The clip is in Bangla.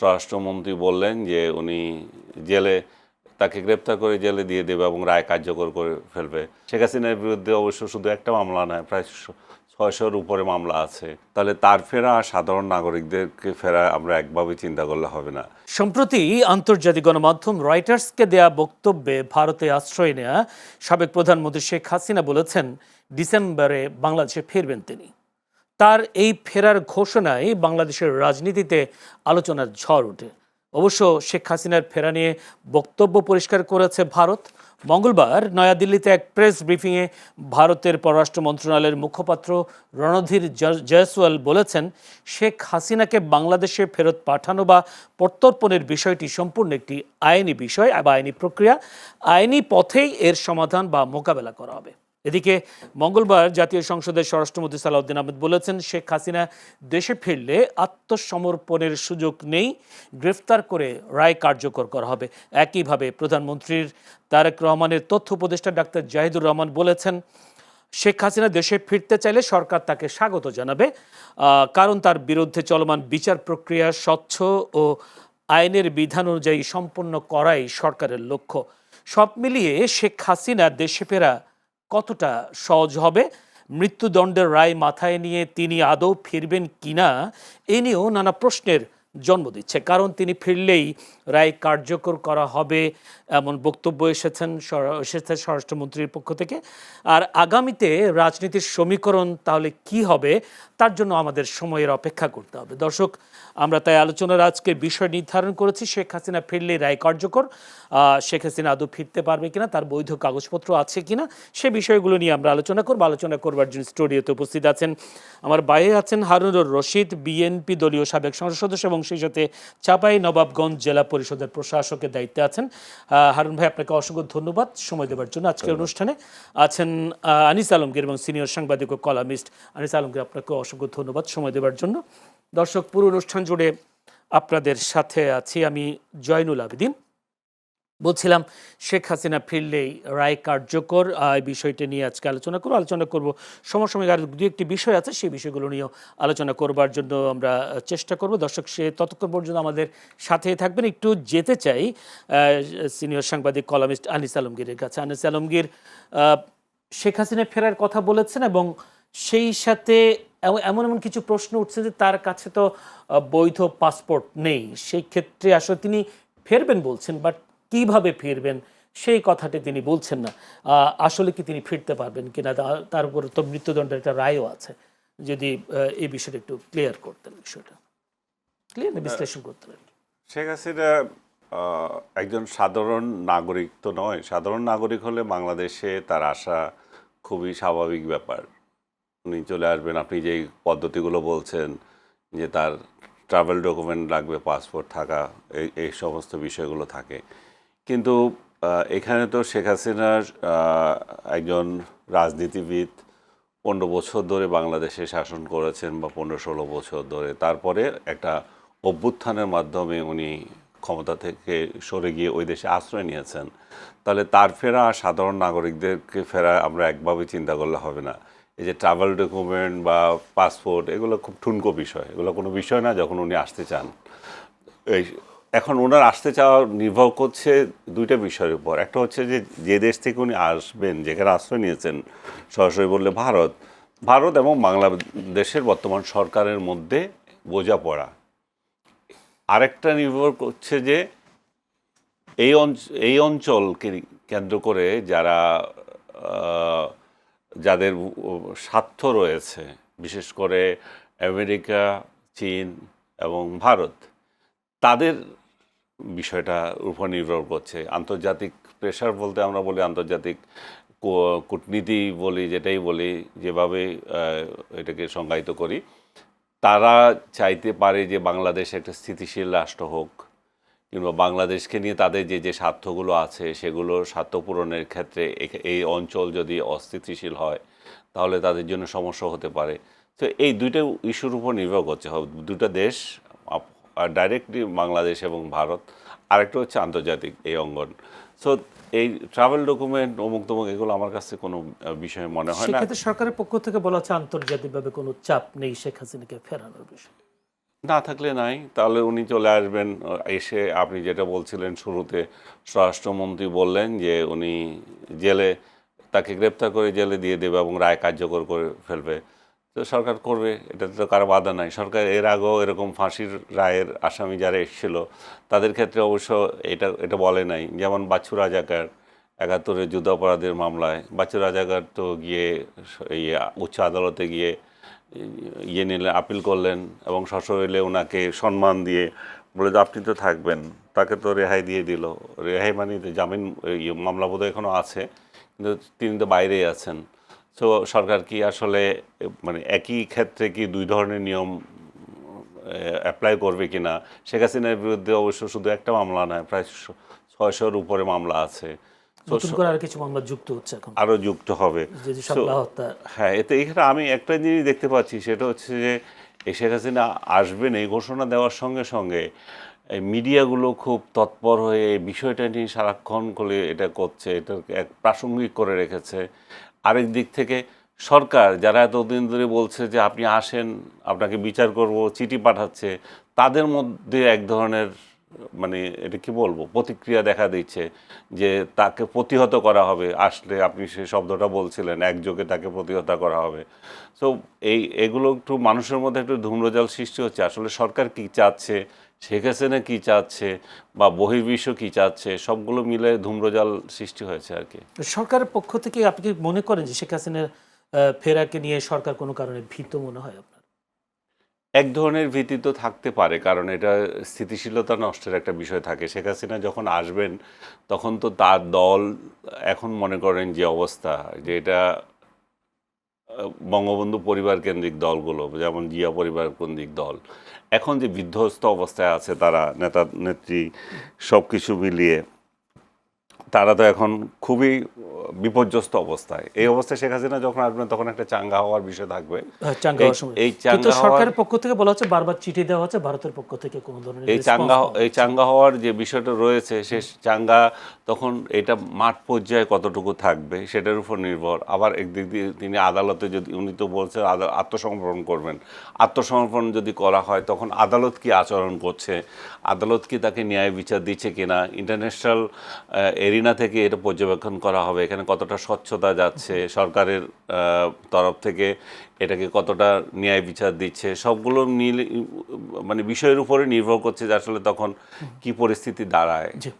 স্বরাষ্ট্রমন্ত্রী বললেন যে উনি জেলে তাকে গ্রেপ্তার করে জেলে দিয়ে দেবে এবং রায় কার্যকর করে ফেলবে। শেখ হাসিনার বিরুদ্ধে অবশ্য শুধু একটা মামলা নয়, প্রায় 600-র উপরে মামলা আছে। তাহলে তার ফেরা আর সাধারণ নাগরিকদেরকে ফেরা আমরা একভাবে চিন্তা করলে হবে না। সম্প্রতি আন্তর্জাতিক গণমাধ্যম রয়টার্সকে দেয়া বক্তব্যে ভারতে আশ্রয় নেয়া সাবেক প্রধানমন্ত্রী শেখ হাসিনা বলেছেন ডিসেম্বরে বাংলাদেশে ফিরবেন তিনি। তার এই ফেরার ঘোষণায় বাংলাদেশের রাজনীতিতে আলোচনার ঝড় ওঠে। অবশ্য শেখ হাসিনার ফেরা নিয়ে বক্তব্য পরিষ্কার করেছে ভারত। মঙ্গলবার নয়াদিল্লিতে এক প্রেস ব্রিফিংয়ে ভারতের পররাষ্ট্র মন্ত্রণালয়ের মুখপাত্র রণধীর জয়সওয়াল বলেছেন, শেখ হাসিনাকে বাংলাদেশে ফেরত পাঠানো বা প্রত্যর্পণের বিষয়টি সম্পূর্ণ একটি আইনি বিষয় বা আইনি প্রক্রিয়া। আইনি পথেই এর সমাধান বা মোকাবেলা করা হবে। এদিকে মঙ্গলবার জাতীয় সংসদের স্বরাষ্ট্রমন্ত্রী সালাউদ্দিন আহমেদ বলেছেন, শেখ হাসিনা দেশে ফিরলে আত্মসমর্পণের সুযোগ নেই, গ্রেফতার করে রায় কার্যকর করা হবে। একইভাবে প্রধানমন্ত্রীর তারেক রহমানের তথ্য উপদেষ্টা ডাক্তার জাহিদুর রহমান বলেছেন, শেখ হাসিনা দেশে ফিরতে চাইলে সরকার তাকে স্বাগত জানাবে, কারণ তার বিরুদ্ধে চলমান বিচার প্রক্রিয়া স্বচ্ছ ও আইনের বিধান অনুযায়ী সম্পন্ন করাই সরকারের লক্ষ্য। সব মিলিয়ে শেখ হাসিনা দেশে ফেরা কতটা সহজ হবে, মৃত্যুদণ্ডের রায় মাথায় নিয়ে তিনি আদৌ ফিরবেন কিনা এ নিয়েও নানা প্রশ্নের জন্ম দিচ্ছে। কারণ তিনি ফিরলেই রায় কার্যকর করা হবে এমন বক্তব্য এসেছে স্বরাষ্ট্রমন্ত্রীর পক্ষ থেকে। আর আগামীতে রাজনীতির সমীকরণ তাহলে কি হবে তার জন্য আমাদের সময়ের অপেক্ষা করতে হবে। দর্শক, আমরা তাই আলোচনার আজকের বিষয় নির্ধারণ করেছি শেখ হাসিনা ফিরলেই রায় কার্যকর। শেখ হাসিনা আদৌ ফিরতে পারবে কিনা, তার বৈধ কাগজপত্র আছে কিনা, সে বিষয়গুলো নিয়ে আমরা আলোচনা করব। আলোচনা করবার জন্য স্টুডিওতে উপস্থিত আছেন আমার বাইরে আছেন হারুনুর রশিদ, বিএনপি দলীয় সাবেক সংসদ সদস্য এবং সেই সাথে চাঁপাইনবাবগঞ্জ জেলা পরিষদের প্রশাসকের দায়িত্বে আছেন। হারুন ভাই, আপনাকে অসংখ্য ধন্যবাদ সময় দেওয়ার জন্য। আজকের অনুষ্ঠানে আছেন আনিস আলমগীর এবং সিনিয়র সাংবাদিক ও কলামিস্ট আনিস আলমগীর, আপনাকে অসংখ্য ধন্যবাদ সময় দেওয়ার জন্য। দর্শক, পুরো অনুষ্ঠান জুড়ে আপনাদের সাথে আছি আমি জয়নুল আবেদিন। বলছিলাম, শেখ হাসিনা ফিরলেই রায় কার্যকর, এই বিষয়টি নিয়ে আজকে আলোচনা করব। সমসাময়িক আর দু একটি বিষয় আছে, সেই বিষয়গুলো নিয়েও আলোচনা করবার জন্য আমরা চেষ্টা করব। দর্শক, সে ততক্ষণ পর্যন্ত আমাদের সাথেই থাকবেন। একটু যেতে চাই সিনিয়র সাংবাদিক কলামিস্ট আনিস আলমগীরের কাছে। আনিস আলমগীর, শেখ হাসিনা ফেরার কথা বলেছেন এবং সেই সাথে এমন এমন কিছু প্রশ্ন উঠছে যে তার কাছে তো বৈধ পাসপোর্ট নেই। সেই ক্ষেত্রে আসলে তিনি ফিরবেন বলছেন, বাট কিভাবে ফিরবেন সেই কথাটি তিনি বলছেন না। আসলে কি তিনি ফিরতে পারবেন কিনা, তার উপর তো মৃত্যুদণ্ডের একটা রায়ও আছে। যদি এই বিষয়টা একটু ক্লিয়ার করতেন, বিষয়টা ক্লিয়ার বিশ্লেষণ করতেন। শেখ হাসিনা একজন সাধারণ নাগরিক তো নয়। সাধারণ নাগরিক হলে বাংলাদেশে তার আসা খুবই স্বাভাবিক ব্যাপার। উনি চলে আসবেন। আপনি যেই পদ্ধতিগুলো বলছেন যে তার ট্রাভেল ডকুমেন্ট লাগবে, পাসপোর্ট থাকা, এই সমস্ত বিষয়গুলো থাকে। কিন্তু এখানে তো শেখ হাসিনার একজন রাজনীতিবিদ 15 বছর ধরে বাংলাদেশে শাসন করেছেন বা 15-16 বছর ধরে। তারপরে একটা অভ্যুত্থানের মাধ্যমে উনি ক্ষমতা থেকে সরে গিয়ে ওই দেশে আশ্রয় নিয়েছেন। তাহলে তার ফেরা আর সাধারণ নাগরিকদেরকে ফেরা আমরা একভাবে চিন্তা করলে হবে না। এই যে ট্রাভেল ডকুমেন্ট বা পাসপোর্ট, এগুলো খুব ঠুনকো বিষয়, এগুলো কোনো বিষয় না যখন উনি আসতে চান। এই এখন ওনার আসতে চাওয়া নির্ভর করছে দুইটা বিষয়ের উপর। একটা হচ্ছে যে দেশ থেকে উনি আসবেন, যেখানে আশ্রয় নিয়েছেন, সরাসরি বললে ভারত এবং বাংলাদেশের বর্তমান সরকারের মধ্যে বোঝাপড়া। আরেকটা নির্ভর করছে যে এই অঞ্চলকে কেন্দ্র করে যাদের স্বার্থ রয়েছে, বিশেষ করে আমেরিকা, চীন এবং ভারত, তাদের বিষয়টার উপর নির্ভর করছে। আন্তর্জাতিক প্রেশার বলতে আমরা বলি, আন্তর্জাতিক কূটনীতি বলি, যেটাই বলি, যেভাবে এটাকে সংজ্ঞায়িত করি, তারা চাইতে পারে যে বাংলাদেশ একটা স্থিতিশীল রাষ্ট্র হোক, কিংবা বাংলাদেশকে নিয়ে তাদের যে স্বার্থগুলো আছে সেগুলো স্বার্থ পূরণের ক্ষেত্রে এই অঞ্চল যদি অস্থিতিশীল হয় তাহলে তাদের জন্য সমস্যা হতে পারে। তো এই দুইটা ইস্যুর উপর নির্ভর করছে, দুটো দেশ, ডাইরেক্টলি বাংলাদেশ এবং ভারত, আরেকটা হচ্ছে আন্তর্জাতিক এই অঙ্গন। সো এই ট্রাভেল ডকুমেন্ট অমুক তমুক এগুলো আমার কাছে কোনো বিষয় মনে হয় না। সেক্ষেত্রে সরকারের পক্ষ থেকে বলা হচ্ছে আন্তর্জাতিকভাবে কোনো চাপ নেই শেখ হাসিনাকে ফেরানোর বিষয়ে। না থাকলে নাই, তাহলে উনি চলে আসবেন। এসে আপনি যেটা বলছিলেন শুরুতে, স্বরাষ্ট্রমন্ত্রী বললেন যে উনি জেলে, তাকে গ্রেপ্তার করে জেলে দিয়ে দেবে এবং রায় কার্যকর করে ফেলবে। তো সরকার করবে, এটাতে তো কারো বাধা নাই। সরকার এর আগেও এরকম ফাঁসির রায়ের আসামি যারা এসেছিল তাদের ক্ষেত্রে অবশ্য এটা এটা বলে নাই। যেমন বাচ্চু রাজাকার ৭১-এর যুদ্ধাপরাধের মামলায় বাচ্চু রাজাকার তো গিয়ে ইয়ে উচ্চ আদালতে গিয়ে ইয়ে নিলেন, আপিল করলেন এবং সশরীরে ওনাকে সম্মান দিয়ে বলে যে আপনি তো থাকবেন, তাকে তো রেহাই দিয়ে দিল। রেহাই মানে তো জামিন, মামলা বোধহয় এখনও আছে, কিন্তু তিনি তো বাইরেই আছেন। তো সরকার কি আসলে মানে একই ক্ষেত্রে কি দুই ধরনের নিয়ম অ্যাপ্লাই করবে কিনা? শেখ হাসিনার বিরুদ্ধে অবশ্য শুধু একটা মামলা নয়, প্রায় ৬০০-র উপরে মামলা আছে। তো নতুন করে আর কিছু মামলা যুক্ত হচ্ছে এখন, আরও যুক্ত হবে। যে যে So, শাপলা হত্যা। হ্যাঁ, এতে এখানে আমি একটা জিনিস দেখতে পাচ্ছি, সেটা হচ্ছে যে এই শেখ হাসিনা আসবেন এই ঘোষণা দেওয়ার সঙ্গে সঙ্গে এই মিডিয়াগুলো খুব তৎপর হয়ে এই বিষয়টা নিয়ে সারাক্ষণ করে এটা করছে, এটাকে এক প্রাসঙ্গিক করে রেখেছে। আরেক দিক থেকে সরকার, যারা এতদিন ধরে বলছে যে আপনি আসেন, আপনাকে বিচার করব, চিঠি পাঠাচ্ছে, তাদের মধ্যে এক ধরনের মানে এটা কি বলবো, প্রতিক্রিয়া দেখা দিচ্ছে যে তাকে প্রতিহত করা হবে। আসলে আপনি সে শব্দটা বলছিলেন, একযোগে তাকে প্রতিহত করা হবে। সো এগুলো একটু মানুষের মধ্যে একটু ধূম্রজাল সৃষ্টি হচ্ছে। আসলে সরকার কি চাচ্ছে, শেখ হাসিনা কি চাচ্ছে, বা বহির্বিশ্ব কি চাচ্ছে, সবগুলো মিলে ধূম্রজাল সৃষ্টি হয়েছে আর কি। সরকারের পক্ষ থেকে আপনি কি মনে করেন যে শেখ হাসিনার ফেরাকে নিয়ে সরকার কোনো কারণে ভীত মনে হয় আপনার? এক ধরনের ভীতি তো থাকতে পারে, কারণ এটা স্থিতিশীলতা নষ্টের একটা বিষয় থাকে। শেখ হাসিনা যখন আসবেন তখন তো তার দল, এখন মনে করেন যে অবস্থা, যে এটা বঙ্গবন্ধু পরিবার কেন্দ্রিক দলগুলো, যেমন জিয়া পরিবার কেন্দ্রিক দল, এখন যে বিধ্বস্ত অবস্থায় আছে তারা, নেতা নেত্রী সব কিছু মিলিয়ে তারা তো এখন খুবই বিপর্যস্ত অবস্থায়। এই অবস্থায় শেখ হাসিনা যখন আসবেন তখন একটা চাঙ্গা হওয়ার বিষয় থাকবে। চাঙ্গা হওয়ার সময় এই কিন্তু চাঙ্গা হওয়ার সরকারের পক্ষ থেকে বলা হচ্ছে, বারবার চিঠি দেওয়া হচ্ছে, ভারতের পক্ষ থেকে কোনো ধরনের রেসপন্স পাওয়া এই যাচ্ছে না। চাঙ্গা হওয়ার যে বিষয়টা রয়েছে, সে চাঙ্গা তখন এটা মাঠ পর্যায়ে কতটুকু থাকবে সেটার উপর নির্ভর। আবার একদিক দিয়ে তিনি আদালতে, যদি উনি তো বলছেন আত্মসমর্পণ করবেন, আত্মসমর্পণ যদি করা হয় তখন আদালত কি আচরণ করছে, আদালত কি তাকে ন্যায় বিচার দিচ্ছে কিনা, ইন্টারন্যাশনাল এরিনা থেকে এটা পর্যবেক্ষণ করা হবে, এখানে কতটা স্বচ্ছতা যাচ্ছে, সরকারের তরফ থেকে এটাকে কতটা ন্যায় বিচার দিচ্ছে, সবগুলো মিলে মানে বিষয়ের উপরে নির্ভর করছে যে আসলে তখন কি পরিস্থিতি দাঁড়ায়। জি,